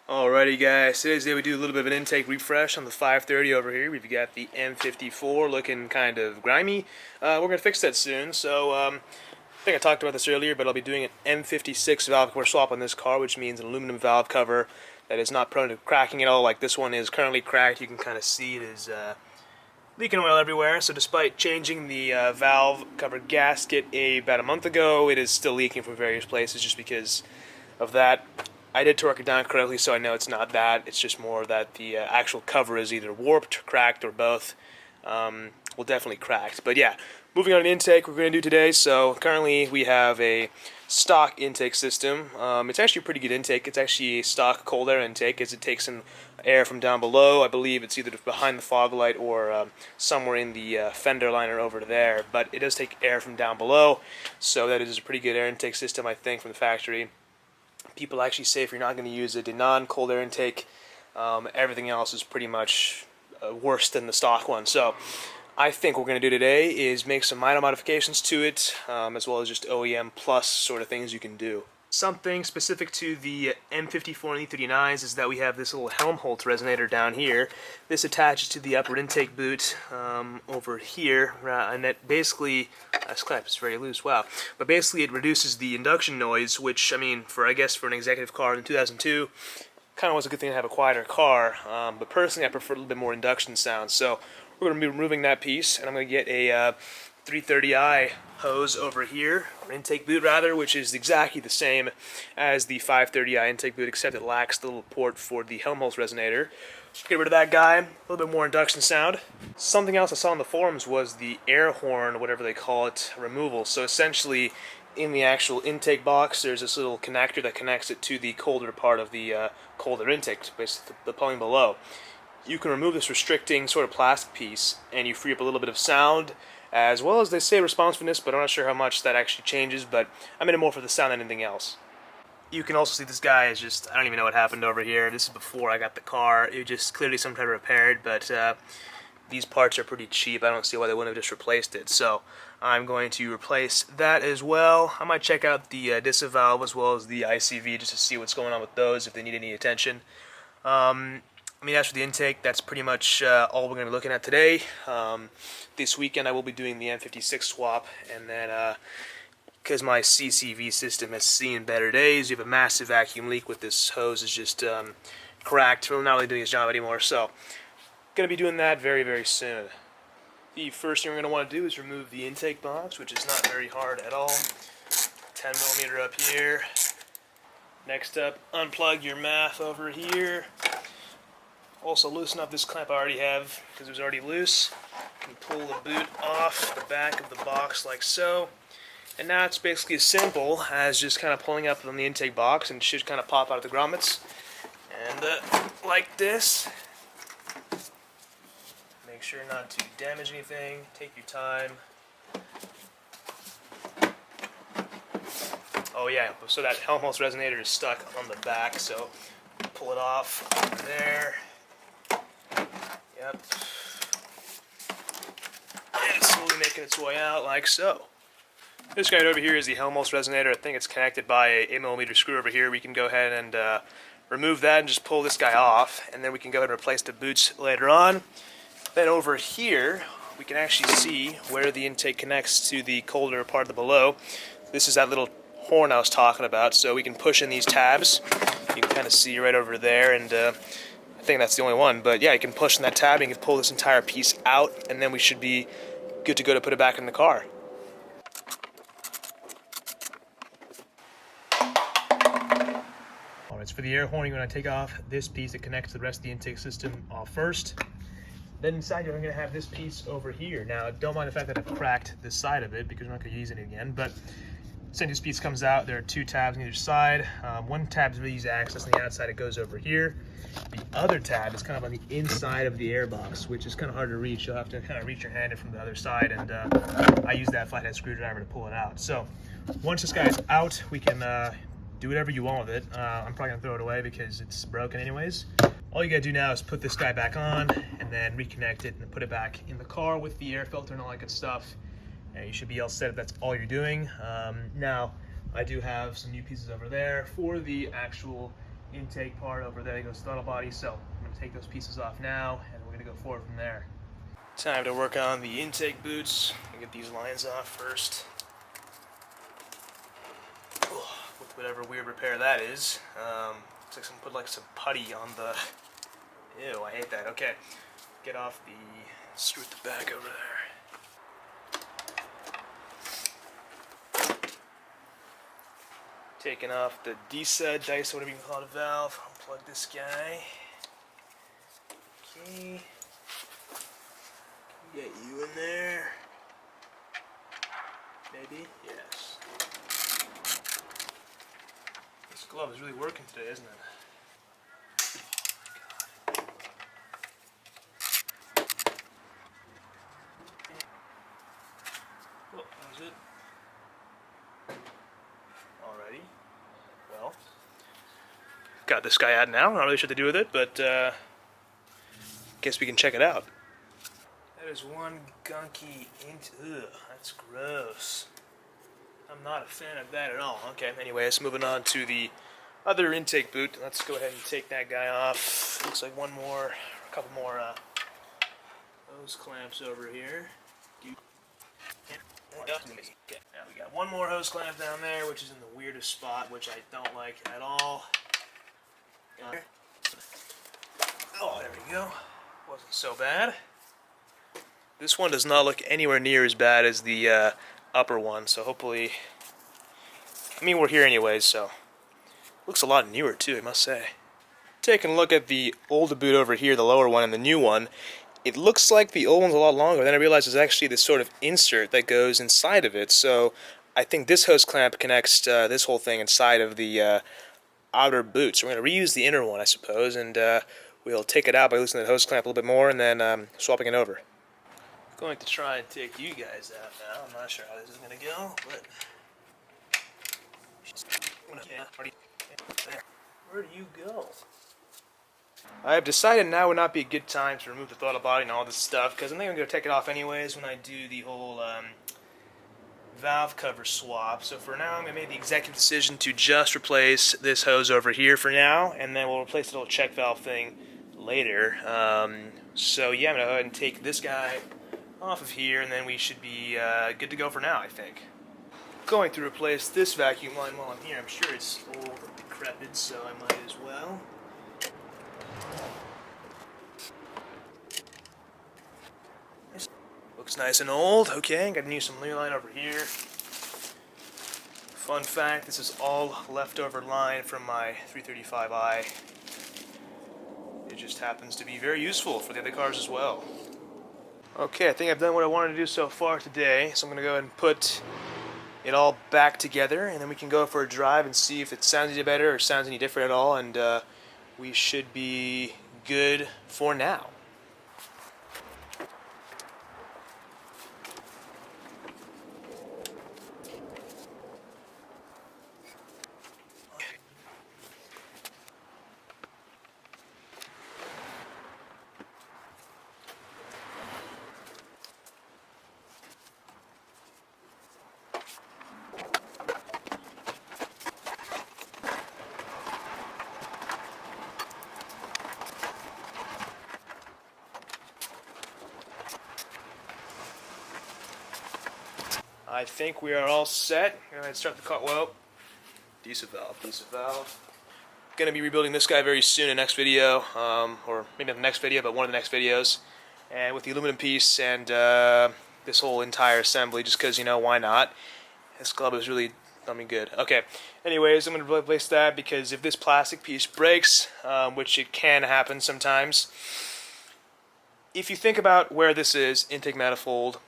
Alrighty guys, today's day we do a little bit of an intake refresh on the 530 over here. We've got the M54 looking kind of grimy. We're going to fix that soon, so I think I talked about this earlier, but I'll be doing an M56 valve cover swap on this car, which means an aluminum valve cover that is not prone to cracking at all like this one is currently cracked. You can kind of see it is leaking oil everywhere, so despite changing the valve cover gasket about a month ago, it is still leaking from various places just because of that. I did torque it down correctly, so I know it's not that. It's just more that the actual cover is either warped, cracked, or both. Well, definitely cracked. But yeah, moving on to intake, we're going to do today. So currently we have a stock intake system. It's actually a pretty good intake. It's actually a stock cold air intake, as it takes in air from down below. I believe it's either behind the fog light or somewhere in the fender liner over there. But it does take air from down below, so that is a pretty good air intake system, I think, from the factory. People actually say if you're not going to use a non-cold air intake, everything else is pretty much worse than the stock one. So I think what we're going to do today is make some minor modifications to it, as well as just OEM plus sort of things you can do. Something specific to the M54 and E39s is that we have this little Helmholtz resonator down here. This attaches to the upper intake boot over here, and that basically, this clamp is very loose, wow. But basically it reduces the induction noise, which, I mean, I guess for an executive car in 2002, kind of was a good thing to have a quieter car. But personally I prefer a little bit more induction sound, so we're going to be removing that piece, and I'm going to get a 330i hose over here, or intake boot rather, which is exactly the same as the 530i intake boot, except it lacks the little port for the Helmholtz resonator. Get rid of that guy, a little bit more induction sound. Something else I saw on the forums was the air horn, whatever they call it, removal. So essentially, in the actual intake box, there's this little connector that connects it to the colder part of the colder intake, basically the plumbing below. You can remove this restricting sort of plastic piece, and you free up a little bit of sound, as well as, they say, responsiveness, but I'm not sure how much that actually changes, but I'm in it more for the sound than anything else. You can also see this guy is just, I don't even know what happened over here. This is before I got the car. It just clearly sometime repaired, but these parts are pretty cheap. I don't see why they wouldn't have just replaced it, so I'm going to replace that as well. I might check out the DISA valve as well as the ICV just to see what's going on with those, if they need any attention. I mean, as for the intake, that's pretty much all we're going to be looking at today. This weekend I will be doing the M56 swap, and then because my CCV system has seen better days, you have a massive vacuum leak with this hose is just cracked. We're not really doing its job anymore, so going to be doing that very, very soon. The first thing we're going to want to do is remove the intake box, which is not very hard at all. 10mm up here. Next up, unplug your math over here. Also loosen up this clamp I already have because it was already loose. You can pull the boot off the back of the box like so. And now it's basically as simple as just kind of pulling up on the intake box, and it should kind of pop out of the grommets. And like this. Make sure not to damage anything. Take your time. Oh yeah, so that Helmholtz resonator is stuck on the back, so pull it off over there. Yep. And it's slowly making its way out like so. This guy right over here is the Helmholtz resonator. I think it's connected by a 8mm screw over here. We can go ahead and remove that and just pull this guy off, and then we can go ahead and replace the boots later on. Then over here, we can actually see where the intake connects to the colder part of the below. This is that little horn I was talking about, so we can push in these tabs. You can kind of see right over there, and I think that's the only one, but yeah, you can push in that tab and you can pull this entire piece out, and then we should be good to go to put it back in the car. Alright, so for the air horn, you're going to take off this piece that connects the rest of the intake system off first. Then inside you're going to have this piece over here. Now, don't mind the fact that I've cracked this side of it because we're not going to use it again, but since this piece comes out, there are two tabs on either side. One tab is really easy to access on the outside, it goes over here. The other tab is kind of on the inside of the air box, which is kind of hard to reach. You'll have to kind of reach your hand in from the other side, and I use that flathead screwdriver to pull it out. So once this guy is out, we can do whatever you want with it. I'm probably gonna throw it away because it's broken anyways. All you gotta do now is put this guy back on and then reconnect it and put it back in the car with the air filter and all that good stuff. And you should be all set if that's all you're doing. Now, I do have some new pieces over there for the actual intake part over there that goes throttle body. So I'm going to take those pieces off now, and we're going to go forward from there. Time to work on the intake boots. I'll get these lines off first. With whatever weird repair that is. Looks like someone put like some putty on the... Ew, I hate that. Okay, get off the screw at the back over there. Taking off the D-stud, dice, whatever you can call it, a valve. Unplug this guy. Okay. Get you in there. Maybe? Yes. This glove is really working today, isn't it? Oh, that was it. Alrighty. Well, got this guy out now. Not really sure what to do with it, but guess we can check it out. That is one gunky ugh, that's gross. I'm not a fan of that at all. Okay, anyways, moving on to the other intake boot. Let's go ahead and take that guy off. Looks like one more, a couple more hose clamps over here. Okay, now we got one more hose clamp down there, which is in the weirdest spot, which I don't like at all. Oh, there we go. Wasn't so bad. This one does not look anywhere near as bad as the upper one, so hopefully... I mean, we're here anyways, so... Looks a lot newer, too, I must say. Taking a look at the older boot over here, the lower one, and the new one, it looks like the old one's a lot longer. Then I realized there's actually this sort of insert that goes inside of it, so I think this hose clamp connects this whole thing inside of the outer boot. So we're going to reuse the inner one, I suppose, and we'll take it out by loosening the hose clamp a little bit more and then swapping it over. Going to try and take you guys out now. I'm not sure how this is going to go, but... Where do you go? I have decided now would not be a good time to remove the throttle body and all this stuff, because I think I'm going to take it off anyways when I do the whole valve cover swap. So for now, I'm going to make the executive decision to just replace this hose over here for now, and then we'll replace the little check valve thing later. So yeah, I'm going to go ahead and take this guy off of here, and then we should be good to go for now, I think. Going to replace this vacuum line while I'm here. I'm sure it's old and decrepit, so I might as well. Looks nice and old. Okay, I'm gonna use some new line over here. Fun fact, this is all leftover line from my 335i. It just happens to be very useful for the other cars as well. Okay, I think I've done what I wanted to do so far today, so I'm gonna go ahead and put it all back together, and then we can go for a drive and see if it sounds any better or sounds any different at all, and we should be good for now. I think we are all set. Go ahead and start the car. Well, decent valve. Gonna be rebuilding this guy very soon in the next video, or maybe not the next video, but one of the next videos. And with the aluminum piece and this whole entire assembly, just because, you know, why not? This glove is really done me good. Okay, anyways, I'm gonna replace that because if this plastic piece breaks, which it can happen sometimes, if you think about where this is, intake manifold,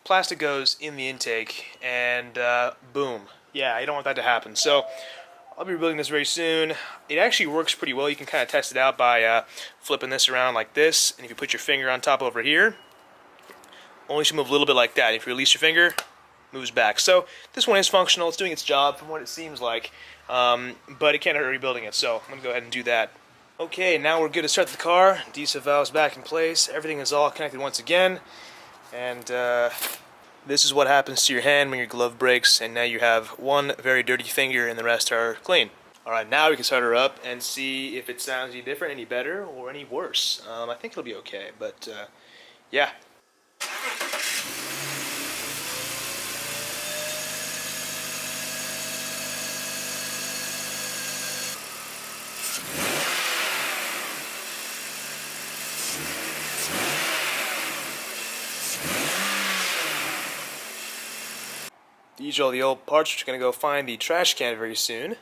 plastic goes in the intake, and boom. Yeah, you don't want that to happen. So I'll be rebuilding this very soon. It actually works pretty well. You can kind of test it out by flipping this around like this, and if you put your finger on top over here, only should move a little bit like that. If you release your finger, it moves back. So this one is functional. It's doing its job from what it seems like, but it can't hurt rebuilding it. So I'm going to go ahead and do that. Okay, now we're good to start the car. D-sub valve's back in place. Everything is all connected once again. And this is what happens to your hand when your glove breaks, and now you have one very dirty finger and the rest are clean. Alright, now we can start her up and see if it sounds any different, any better, or any worse. I think it'll be okay, but yeah. These are all the old parts. We're going to go find the trash can very soon.